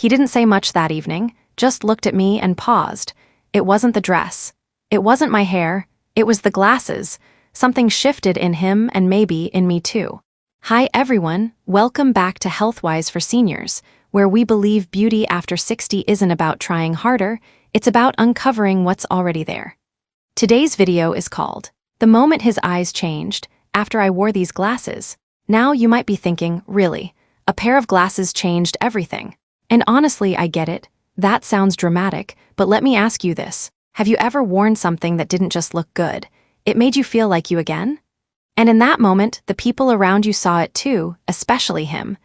He didn't say much that evening, just looked at me and paused. It wasn't the dress. It wasn't my hair. It was the glasses. Something shifted in him and maybe in me too. Hi everyone, welcome back to Healthwise for Seniors, where we believe beauty after 60 isn't about trying harder, it's about uncovering what's already there. Today's video is called, "The Moment His Eyes Changed, After I Wore These Glasses." Now you might be thinking, really, a pair of glasses changed everything. And honestly, I get it. That sounds dramatic, but let me ask you this. Have you ever worn something that didn't just look good? It made you feel like you again? And in that moment, the people around you saw it too, especially him.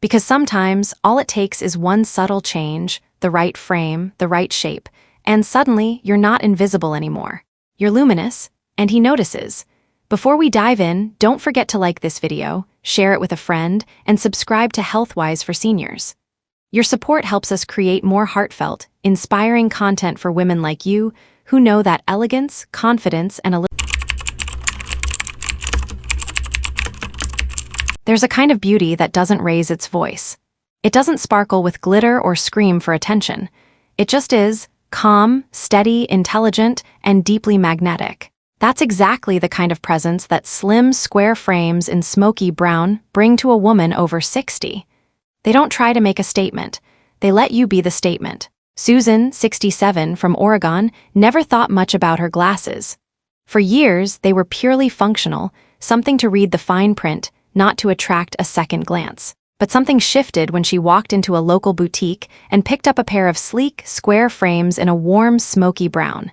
Because sometimes, all it takes is one subtle change, the right frame, the right shape, and suddenly you're not invisible anymore. You're luminous, and he notices. Before we dive in, don't forget to like this video, share it with a friend, and subscribe to Healthwise for Seniors. Your support helps us create more heartfelt, inspiring content for women like you who know that elegance, confidence, and there's a kind of beauty that doesn't raise its voice. It doesn't sparkle with glitter or scream for attention. It just is calm, steady, intelligent, and deeply magnetic. That's exactly the kind of presence that slim, square frames in smoky brown bring to a woman over 60. They don't try to make a statement. They let you be the statement. Susan, 67, from Oregon, never thought much about her glasses. For years, they were purely functional, something to read the fine print, not to attract a second glance. But something shifted when she walked into a local boutique and picked up a pair of sleek, square frames in a warm, smoky brown.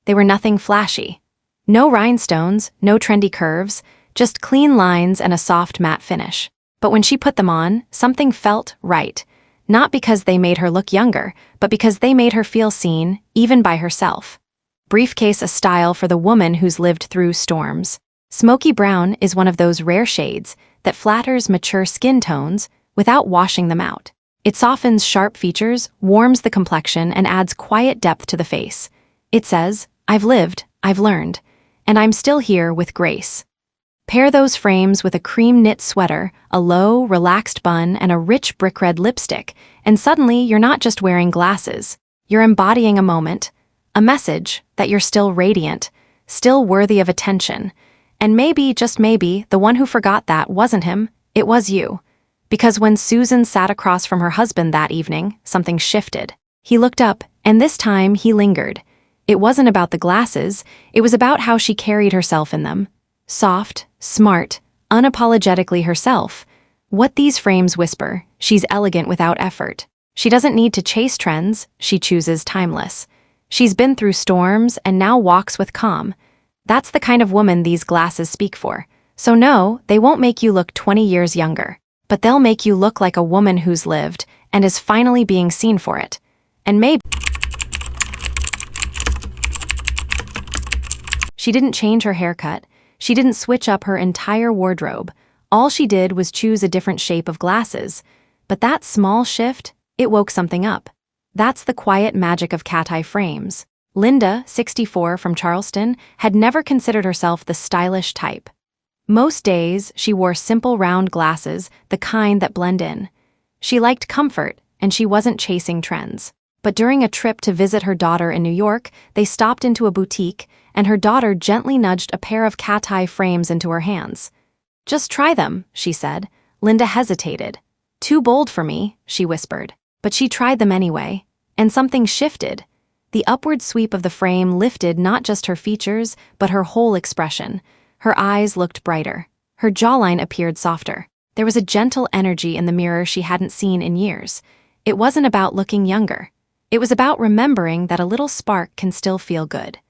They were nothing flashy. No rhinestones, no trendy curves, just clean lines and a soft matte finish. But when she put them on, something felt right. Not because they made her look younger, but because they made her feel seen, even by herself. Briefcase a style for the woman who's lived through storms. Smoky brown is one of those rare shades that flatters mature skin tones without washing them out. It softens sharp features, warms the complexion, and adds quiet depth to the face. It says, "I've lived, I've learned, and I'm still here with grace." Pair those frames with a cream knit sweater, a low, relaxed bun, and a rich brick red lipstick, and suddenly you're not just wearing glasses. You're embodying a moment, a message that you're still radiant, still worthy of attention. And maybe, just maybe, the one who forgot that wasn't him, it was you. Because when Susan sat across from her husband that evening, something shifted. He looked up, and this time he lingered. It wasn't about the glasses, it was about how she carried herself in them. Soft, smart, unapologetically herself. What these frames whisper, she's elegant without effort. She doesn't need to chase trends, she chooses timeless. She's been through storms and now walks with calm. That's the kind of woman these glasses speak for. So no, they won't make you look 20 years younger. But they'll make you look like a woman who's lived and is finally being seen for it. And maybe she didn't change her haircut. She didn't switch up her entire wardrobe. All she did was choose a different shape of glasses. But that small shift, it woke something up. That's the quiet magic of cat-eye frames. Linda, 64, from Charleston, had never considered herself the stylish type. Most days, she wore simple round glasses, the kind that blend in. She liked comfort, and she wasn't chasing trends. But during a trip to visit her daughter in New York, they stopped into a boutique, and her daughter gently nudged a pair of cat-eye frames into her hands. "Just try them," she said. Linda hesitated. "Too bold for me," she whispered. But she tried them anyway, and something shifted. The upward sweep of the frame lifted not just her features, but her whole expression. Her eyes looked brighter. Her jawline appeared softer. There was a gentle energy in the mirror she hadn't seen in years. It wasn't about looking younger. It was about remembering that a little spark can still feel good.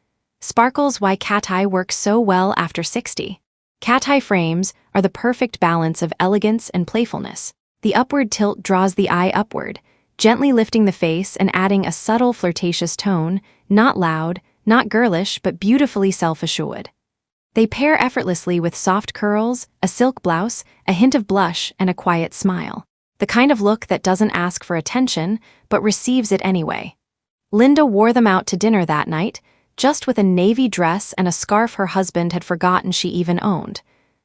Sparkle's why cat-eye works so well after 60. Cat-eye frames are the perfect balance of elegance and playfulness. The upward tilt draws the eye upward, gently lifting the face and adding a subtle flirtatious tone, not loud, not girlish, but beautifully self-assured. They pair effortlessly with soft curls, a silk blouse, a hint of blush, and a quiet smile. The kind of look that doesn't ask for attention, but receives it anyway. Linda wore them out to dinner that night, just with a navy dress and a scarf her husband had forgotten she even owned.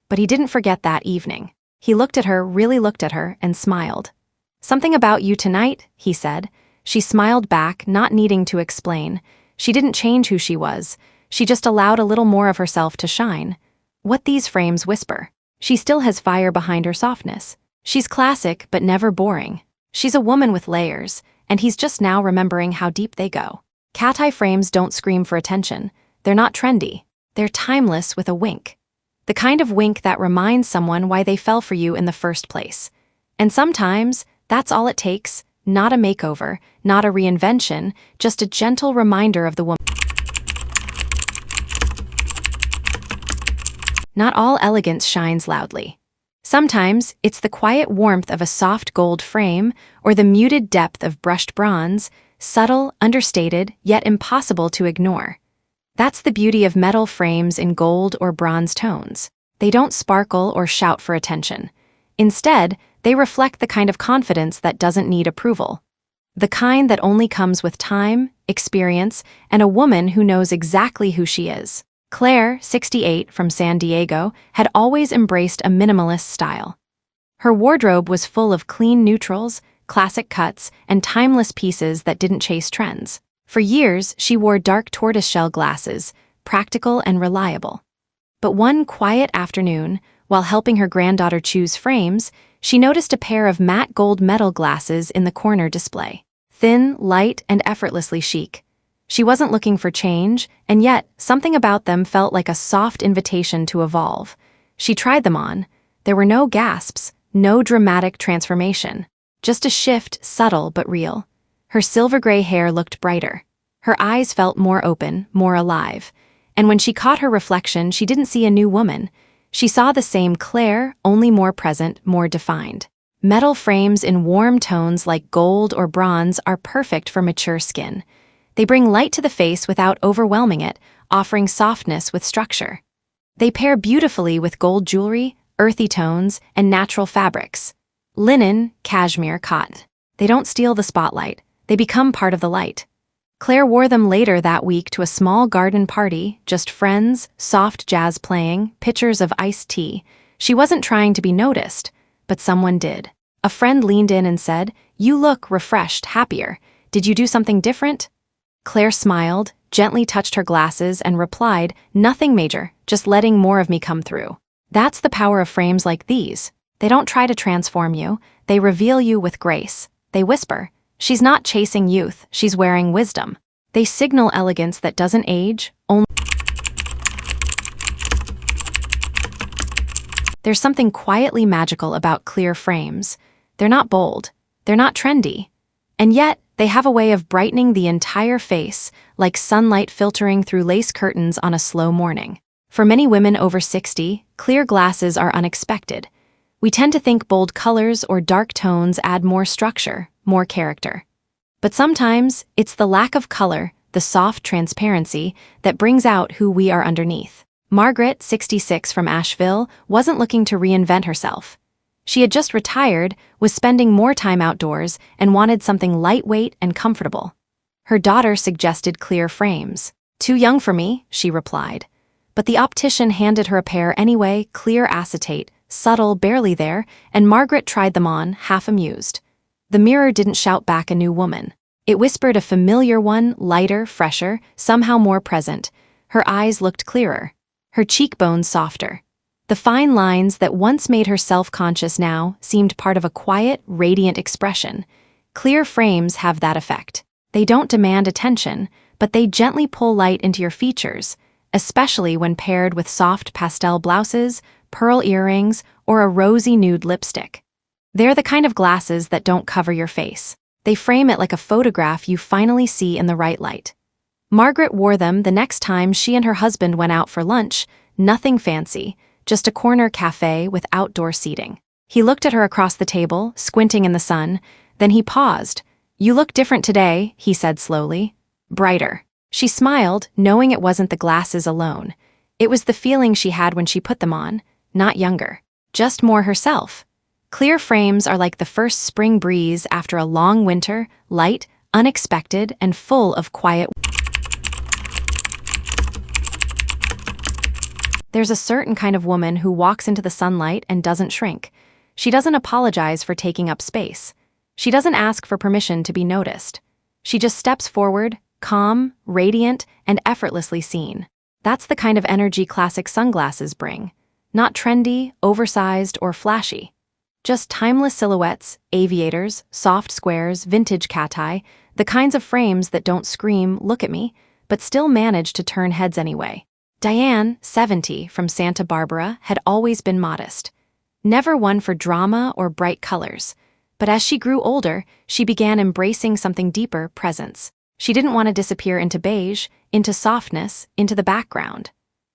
But he didn't forget that evening. He looked at her, really looked at her, and smiled. "Something about you tonight," he said. She smiled back, not needing to explain. She didn't change who she was. She just allowed a little more of herself to shine. What these frames whisper. She still has fire behind her softness. She's classic, but never boring. She's a woman with layers, and he's just now remembering how deep they go. Cat eye frames don't scream for attention. They're not trendy. They're timeless with a wink. The kind of wink that reminds someone why they fell for you in the first place. And sometimes, that's all it takes. Not a makeover, not a reinvention, just a gentle reminder of the woman. Not all elegance shines loudly. Sometimes, it's the quiet warmth of a soft gold frame or the muted depth of brushed bronze, subtle, understated, yet impossible to ignore. That's the beauty of metal frames in gold or bronze tones. They don't sparkle or shout for attention. Instead, they reflect the kind of confidence that doesn't need approval. The kind that only comes with time, experience, and a woman who knows exactly who she is. Claire, 68, from San Diego, had always embraced a minimalist style. Her wardrobe was full of clean neutrals, classic cuts, and timeless pieces that didn't chase trends. For years, she wore dark tortoiseshell glasses, practical and reliable. But one quiet afternoon, while helping her granddaughter choose frames, she noticed a pair of matte gold metal glasses in the corner display. Thin, light, and effortlessly chic. She wasn't looking for change, and yet, something about them felt like a soft invitation to evolve. She tried them on. There were no gasps, no dramatic transformation. Just a shift, subtle but real. Her silver-gray hair looked brighter. Her eyes felt more open, more alive. And when she caught her reflection, she didn't see a new woman. She saw the same Claire, only more present, more defined. Metal frames in warm tones like gold or bronze are perfect for mature skin. They bring light to the face without overwhelming it, offering softness with structure. They pair beautifully with gold jewelry, earthy tones, and natural fabrics. Linen, cashmere, cotton. They don't steal the spotlight. They become part of the light. Claire wore them later that week to a small garden party, just friends, soft jazz playing, pitchers of iced tea. She wasn't trying to be noticed, but someone did. A friend leaned in and said, "You look refreshed, happier. Did you do something different?" Claire smiled, gently touched her glasses, and replied, "Nothing major, just letting more of me come through." That's the power of frames like these. They don't try to transform you, they reveal you with grace. They whisper, "She's not chasing youth, she's wearing wisdom." They signal elegance that doesn't age, only. There's something quietly magical about clear frames. They're not bold, they're not trendy. And yet, they have a way of brightening the entire face, like sunlight filtering through lace curtains on a slow morning. For many women over 60, clear glasses are unexpected. We tend to think bold colors or dark tones add more structure, more character. But sometimes, it's the lack of color, the soft transparency, that brings out who we are underneath. Margaret, 66, from Asheville, wasn't looking to reinvent herself. She had just retired, was spending more time outdoors, and wanted something lightweight and comfortable. Her daughter suggested clear frames. "Too young for me," she replied. But the optician handed her a pair anyway, clear acetate, subtle, barely there, and Margaret tried them on, half amused. The mirror didn't shout back a new woman. It whispered a familiar one, lighter, fresher, somehow more present. Her eyes looked clearer. Her cheekbones softer. The fine lines that once made her self-conscious now seemed part of a quiet, radiant expression. Clear frames have that effect. They don't demand attention, but they gently pull light into your features, especially when paired with soft pastel blouses, pearl earrings, or a rosy nude lipstick. They're the kind of glasses that don't cover your face. They frame it like a photograph you finally see in the right light. Margaret wore them the next time she and her husband went out for lunch, nothing fancy, just a corner cafe with outdoor seating. He looked at her across the table, squinting in the sun, then he paused. "You look different today," he said slowly. "Brighter." She smiled, knowing it wasn't the glasses alone. It was the feeling she had when she put them on, not younger, just more herself. Clear frames are like the first spring breeze after a long winter, light, unexpected, and full of quiet. There's a certain kind of woman who walks into the sunlight and doesn't shrink. She doesn't apologize for taking up space. She doesn't ask for permission to be noticed. She just steps forward, calm, radiant, and effortlessly seen. That's the kind of energy classic sunglasses bring. Not trendy, oversized, or flashy. Just timeless silhouettes, aviators, soft squares, vintage cat-eye, the kinds of frames that don't scream, "Look at me," but still manage to turn heads anyway. Diane, 70, from Santa Barbara, had always been modest. Never one for drama or bright colors. But as she grew older, she began embracing something deeper: presence. She didn't want to disappear into beige, into softness, into the background.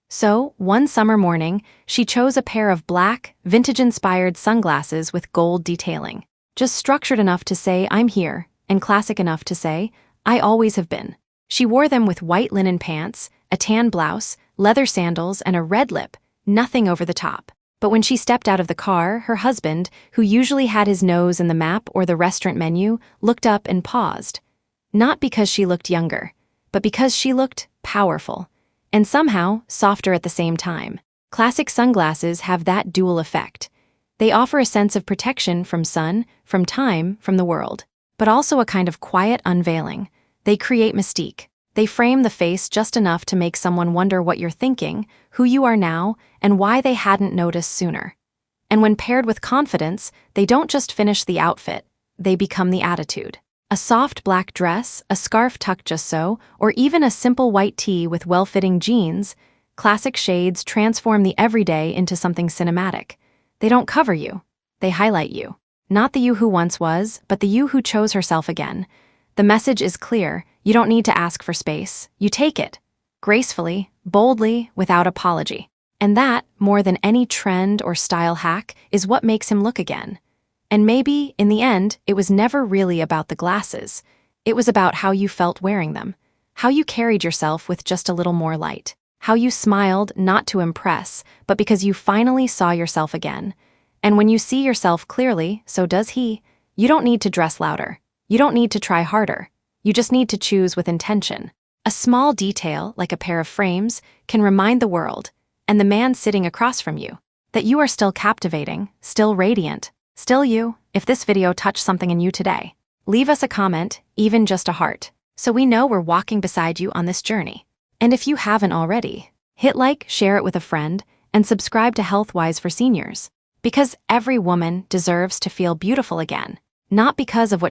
So, one summer morning, she chose a pair of black, vintage-inspired sunglasses with gold detailing. Just structured enough to say, "I'm here," and classic enough to say, "I always have been." She wore them with white linen pants, a tan blouse, leather sandals, and a red lip, nothing over the top. But when she stepped out of the car, her husband, who usually had his nose in the map or the restaurant menu, looked up and paused. Not because she looked younger, but because she looked powerful, and somehow softer at the same time. Classic sunglasses have that dual effect. They offer a sense of protection from sun, from time, from the world, but also a kind of quiet unveiling. They create mystique. They frame the face just enough to make someone wonder what you're thinking, who you are now, and why they hadn't noticed sooner. And when paired with confidence, they don't just finish the outfit, they become the attitude. A soft black dress, a scarf tucked just so, or even a simple white tee with well-fitting jeans, classic shades transform the everyday into something cinematic. They don't cover you, they highlight you. Not the you who once was, but the you who chose herself again. The message is clear: you don't need to ask for space, you take it. Gracefully, boldly, without apology. And that, more than any trend or style hack, is what makes him look again. And maybe, in the end, it was never really about the glasses. It was about how you felt wearing them. How you carried yourself with just a little more light. How you smiled, not to impress, but because you finally saw yourself again. And when you see yourself clearly, so does he. You don't need to dress louder. You don't need to try harder. You just need to choose with intention. A small detail, like a pair of frames, can remind the world, and the man sitting across from you, that you are still captivating, still radiant, still you. If this video touched something in you today, leave us a comment, even just a heart, so we know we're walking beside you on this journey. And if you haven't already, hit like, share it with a friend, and subscribe to Healthwise for seniors. Because every woman deserves to feel beautiful again, not because of what